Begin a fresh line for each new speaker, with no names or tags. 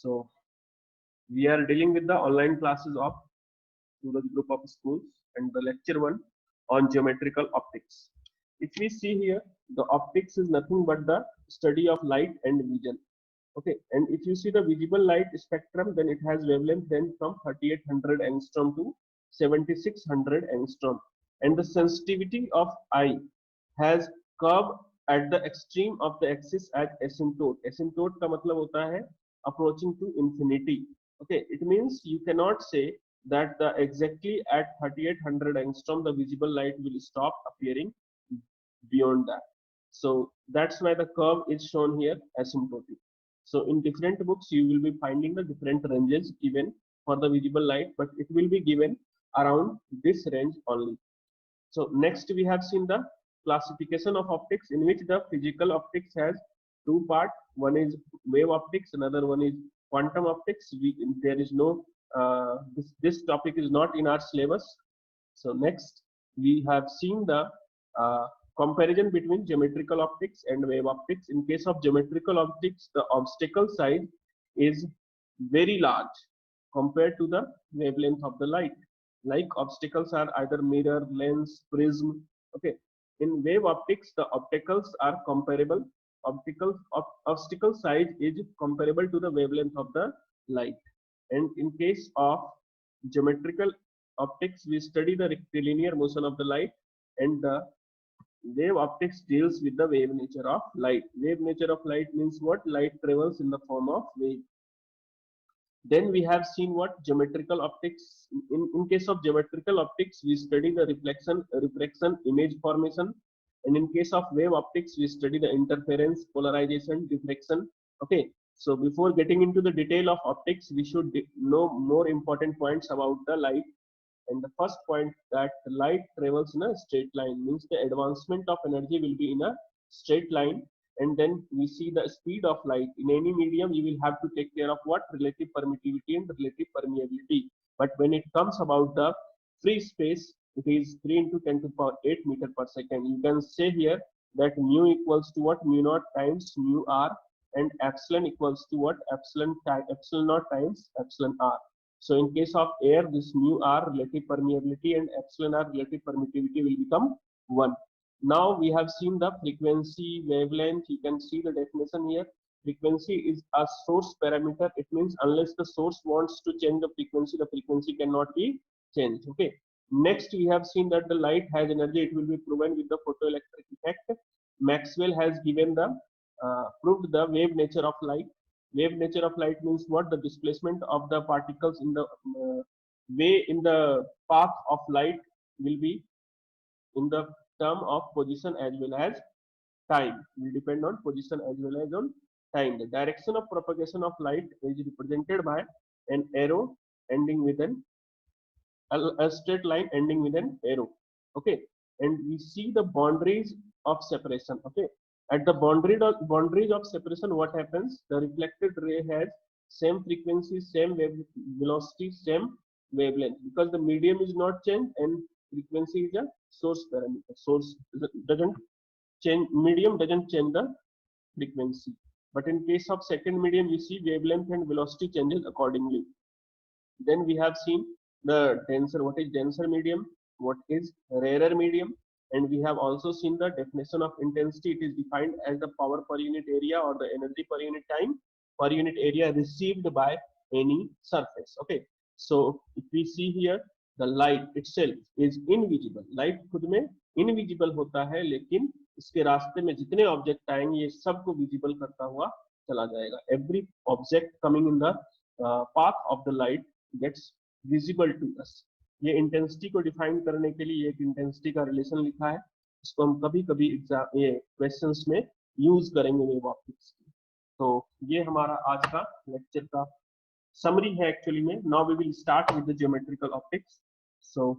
So we are dealing with the online classes of Suraj Group of Schools and the lecture one on geometrical optics. If we see here, the optics is nothing but the study of light and vision. Okay, and if you see the visible light spectrum, then it has wavelength range from 3800 angstrom to 7600 angstrom, and the sensitivity of eye has curve at the extreme of the axis at asymptote. Asymptote का मतलब होता है approaching to infinity. Okay, it means you cannot say that the exactly at 3800 angstrom the visible light will stop appearing beyond that. So that's why the curve is shown here asymptotic. So in different books you will be finding the different ranges given for the visible light, but it will be given around this range only. So next we have seen the classification of optics, in which the physical optics has two parts. One is wave optics, another one is quantum optics. There is no this topic is not in our syllabus. So next we have seen the uh, comparison between geometrical optics and wave optics. In case of geometrical optics, the obstacle size is very large compared to the wavelength of the light. Like obstacles are either mirror, lens, prism. Okay. In wave optics, the obstacles are comparable. Obstacle size is comparable to the wavelength of the light. And in case of geometrical optics, we study the rectilinear motion of the light, and the wave optics deals with the wave nature of light. Wave nature of light means what? Light travels in the form of wave. Then we have seen what geometrical optics. In case of geometrical optics, we study the reflection, image formation, and in case of wave optics, we study the interference, polarization, diffraction. Okay. So before getting into the detail of optics, we should know more important points about the light. And the first point, that light travels in a straight line, means the advancement of energy will be in a straight line. And then we see the speed of light. In any medium, you will have to take care of what? Relative permittivity and relative permeability. But when it comes about the free space, it is 3 into 10 to the power 8 meter per second. You can say here that mu equals to what? Mu naught times mu r, and epsilon equals to what? Epsilon naught times epsilon r. So in case of air, this mu r relative permeability and epsilon r relative permittivity will become 1. Now we have seen the frequency, wavelength. You can see the definition here. Frequency is a source parameter. It means unless the source wants to change the frequency cannot be changed. Okay. Next, we have seen that the light has energy. It will be proven with the photoelectric effect. Maxwell has given the proved the wave nature of light. Wave nature of light means what? The displacement of the particles in the way in the path of light will be in the term of position as well as time. Will depend on position as well as on time. The direction of propagation of light is represented by an arrow ending with a straight line ending with an arrow. Okay, and we see the boundaries of separation. Okay, at the boundaries of separation, what happens? The reflected ray has same frequency, same wave velocity, same wavelength, because the medium is not changed and frequency is a source parameter. Source doesn't change, medium doesn't change the frequency. But in case of second medium, you see wavelength and velocity changes accordingly. Then we have seen the denser, what is denser medium, what is rarer medium, and we have also seen the definition of intensity. It is defined as the power per unit area or the energy per unit time per unit area received by any surface. Okay, so if we see here, the light itself is invisible. Light खुद में invisible होता है, लेकिन इसके रास्ते में जितने object आएंगे ये सबको विजिबल करता हुआ चला जाएगा. Every object coming in the path of the light gets visible to us. ये इंटेंसिटी को डिफाइन करने के लिए एक इंटेंसिटी का रिलेशन लिखा है, इसको हम कभी कभी एग्जाम ये क्वेश्चंस में यूज करेंगे वेव ऑप्टिक्स की. तो ये हमारा आज का लेक्चर का समरी है एक्चुअली में. Now we will start with the geometrical optics. So